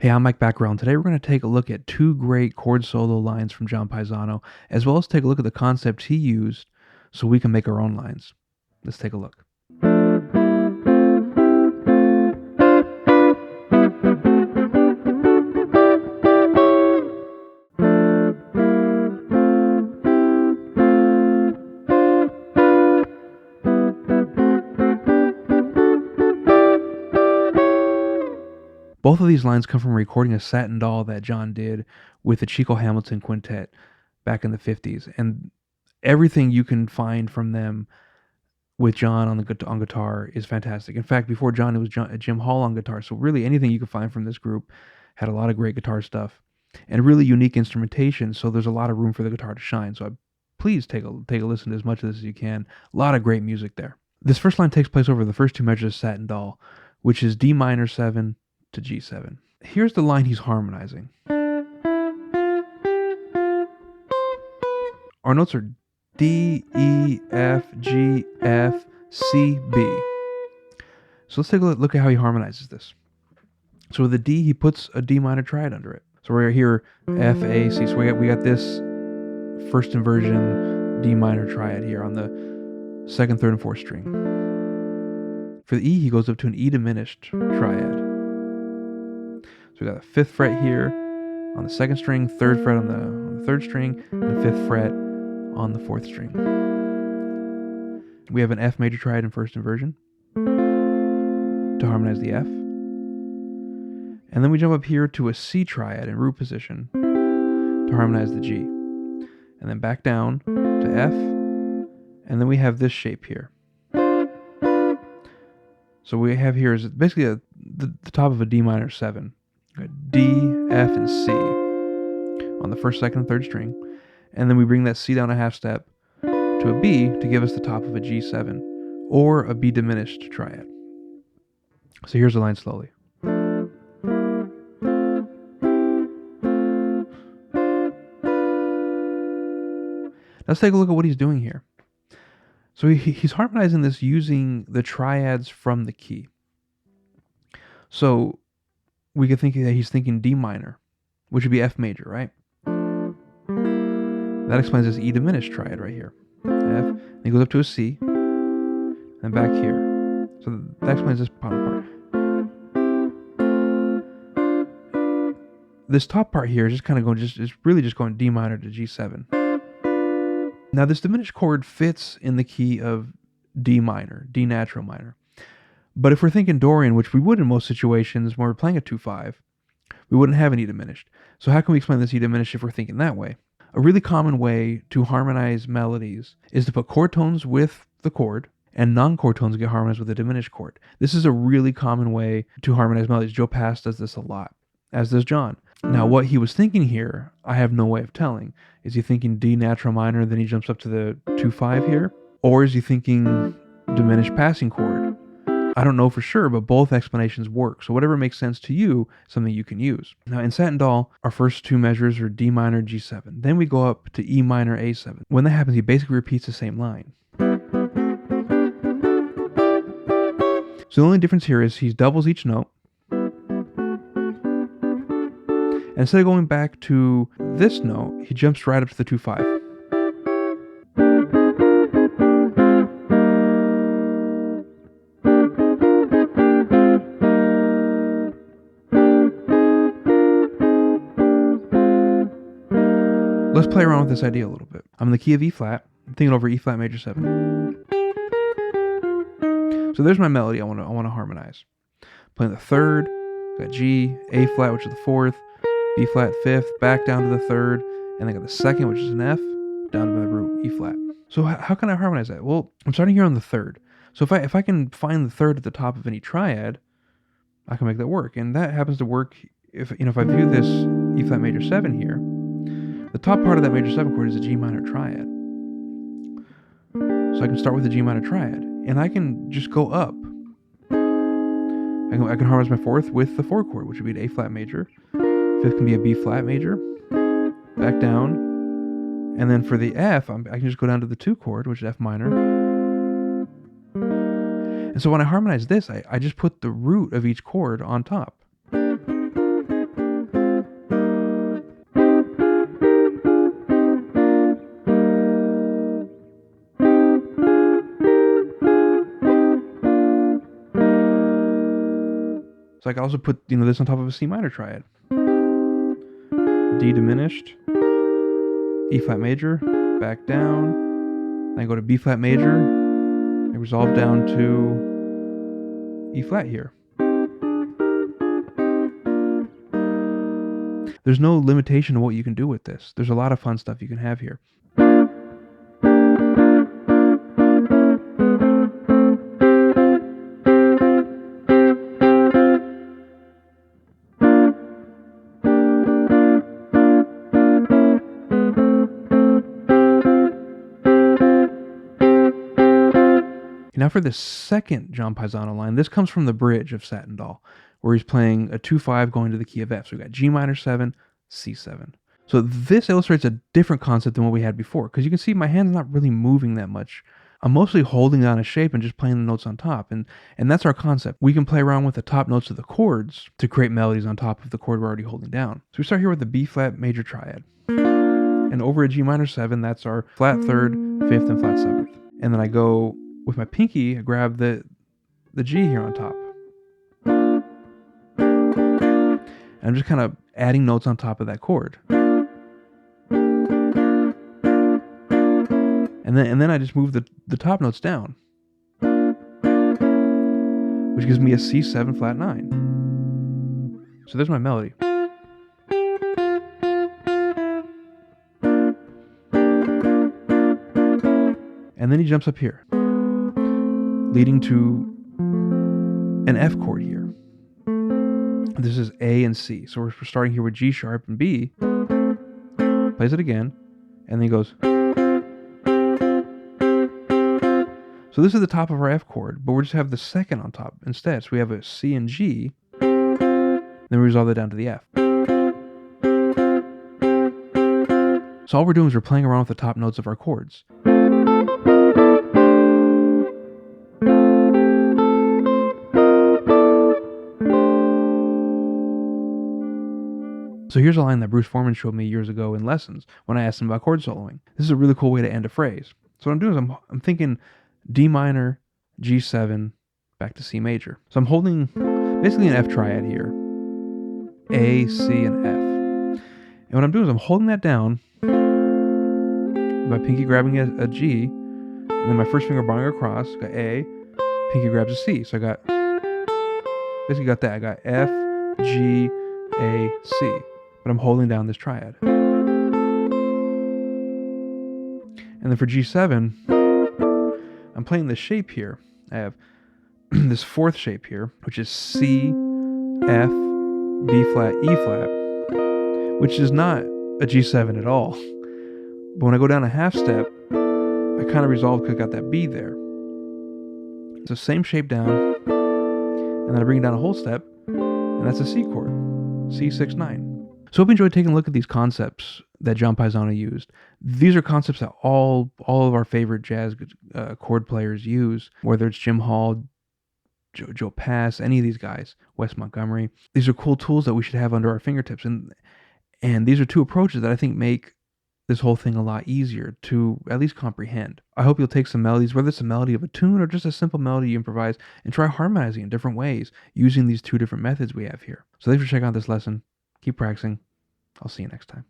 Hey, I'm Mike Backerell, and today we're going to take a look at two great chord solo lines from John Pisano, as well as take a look at the concepts he used so we can make our own lines. Let's take a look. Both of these lines come from a recording of Satin Doll that John did with the Chico Hamilton Quintet back in the 50s. And everything you can find from them with John on guitar is fantastic. In fact, before John, it was Jim Hall on guitar. So really anything you can find from this group had a lot of great guitar stuff and really unique instrumentation. So there's a lot of room for the guitar to shine. So please take a listen to as much of this as you can. A lot of great music there. This first line takes place over the first two measures of Satin Doll, which is D minor 7 to G7. Here's the line he's harmonizing. Our notes are D, E, F, G, F, C, B. So let's take a look at how he harmonizes this. So with the D, he puts a D minor triad under it. So we're here F, A, C. So we got this first inversion D minor triad here on the second, third, and fourth string. For the E, he goes up to an E diminished triad. So we got a fifth fret here on the second string, third fret on the third string, and the fifth fret on the fourth string. We have an F major triad in first inversion to harmonize the F. And then we jump up here to a C triad in root position to harmonize the G. And then back down to F. And then we have this shape here. So we have here is basically the top of a D minor 7. D, F, and C on the first, second, and third string. And then we bring that C down a half step to a B to give us the top of a G7 or a B diminished triad. So here's the line slowly. Let's take a look at what he's doing here. So he's harmonizing this using the triads from the key. So we could think that he's thinking D minor, which would be F major, right? That explains this E diminished triad right here. F, and he goes up to a C, and back here. So that explains this bottom part. This top part here is just kind of going, it's really just going D minor to G7. Now this diminished chord fits in the key of D minor, D natural minor. But if we're thinking Dorian, which we would in most situations when we're playing a 2-5, we wouldn't have an E diminished. So how can we explain this E diminished if we're thinking that way? A really common way to harmonize melodies is to put chord tones with the chord, and non-chord tones get harmonized with a diminished chord. This is a really common way to harmonize melodies. Joe Pass does this a lot, as does John. Now, what he was thinking here, I have no way of telling. Is he thinking D natural minor, then he jumps up to the 2-5 here? Or is he thinking diminished passing chord? I don't know for sure, but both explanations work. So whatever makes sense to you, something you can use. Now in Satin Doll, our first two measures are D minor, G7. Then we go up to E minor, A7. When that happens, he basically repeats the same line. So the only difference here is he doubles each note. And instead of going back to this note, he jumps right up to the 2-5. Let's play around with this idea a little bit. I'm in the key of E flat. I'm thinking over E flat major 7. So there's my melody I want to harmonize. Playing the third, got G, A flat, which is the fourth, B flat fifth, back down to the third, and then got the second, which is an F, down to the root, E flat. So how can I harmonize that? Well, I'm starting here on the third. So if I can find the third at the top of any triad, I can make that work. And that happens to work if I view this E flat major 7 here. The top part of that major 7 chord is a G minor triad. So I can start with the G minor triad, and I can just go up. I can harmonize my fourth with the 4 chord, which would be an A flat major. Fifth can be a B flat major. Back down. And then for the F, I can just go down to the 2 chord, which is F minor. And so when I harmonize this, I just put the root of each chord on top. So I can also put, this on top of a C minor triad. D diminished, E flat major, back down, then I go to B flat major, I resolve down to E flat here. There's no limitation to what you can do with this. There's a lot of fun stuff you can have here. Now for the second John Pisano line, this comes from the bridge of Satin Doll, where he's playing a 2-5 going to the key of F. So we got G minor 7, C7. So this illustrates a different concept than what we had before, because you can see my hand's not really moving that much. I'm mostly holding down a shape and just playing the notes on top, and that's our concept. We can play around with the top notes of the chords to create melodies on top of the chord we're already holding down. So we start here with the B flat major triad. And over a G minor 7, that's our flat 3rd, 5th, and flat 7th. And then I go with my pinky, I grab the G here on top. And I'm just kind of adding notes on top of that chord. And then I just move the top notes down, which gives me a C7 flat 9. So there's my melody. And then he jumps up here, leading to an F chord here. This is A and C. So we're starting here with G sharp and B. Plays it again, and then he goes. So this is the top of our F chord, but we just have the second on top instead. So we have a C and G, then we resolve that down to the F. So all we're doing is we're playing around with the top notes of our chords. So here's a line that Bruce Forman showed me years ago in lessons when I asked him about chord soloing. This is a really cool way to end a phrase. So what I'm doing is I'm thinking D minor, G7, back to C major. So I'm holding basically an F triad here. A, C, and F. And what I'm doing is I'm holding that down, my pinky grabbing a G, and then my first finger barring across, got A, pinky grabs a C. So I got, basically got that. I got F, G, A, C. But I'm holding down this triad. And then for G7, I'm playing this shape here. I have this fourth shape here, which is C, F, B flat, E flat, which is not a G7 at all. But when I go down a half step, I kind of resolve because I got that B there. So same shape down, and then I bring it down a whole step, and that's a C chord, C6, 9. So I hope you enjoyed taking a look at these concepts that John Pisano used. These are concepts that all of our favorite jazz chord players use, whether it's Jim Hall, Joe Pass, any of these guys, Wes Montgomery. These are cool tools that we should have under our fingertips. And these are two approaches that I think make this whole thing a lot easier to at least comprehend. I hope you'll take some melodies, whether it's a melody of a tune or just a simple melody you improvise, and try harmonizing in different ways using these two different methods we have here. So thanks for checking out this lesson. Keep practicing. I'll see you next time.